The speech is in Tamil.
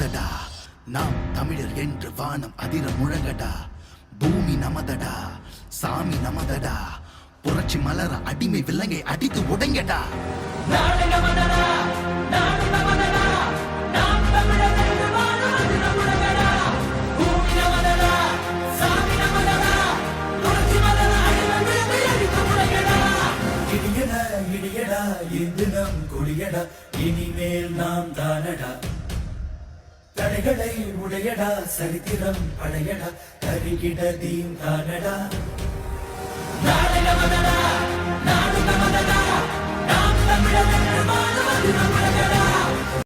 நமதடா, நாம் தமிழர் என்று வானம் அதிர முழங்கடா. பூமி நமதடா, சாமி நமதடா, புரட்சி மலர அடிமை விலங்கை அடித்து உடைங்கடா. நாடு நமதடா, நாடு நமதடா, நாம் தமிழர் என்று வானம் அதிர முழங்கடா. பூமி நமதடா, சாமி நமதடா, புரட்சி மலர அடிமை விலங்கை அடித்து உடைங்கடா. இடியடா இடியடா இது நம் கொடியடா, இனிமேல் நாம் தானடா. தடைகளை உடையடா, சரித்திரம் படையடா, தருகிட தீம் தானடா. நாடு நமதடா, நாடு நமதடா, நாம் தமிழர் என்று வானம் அதிர முழங்கடா.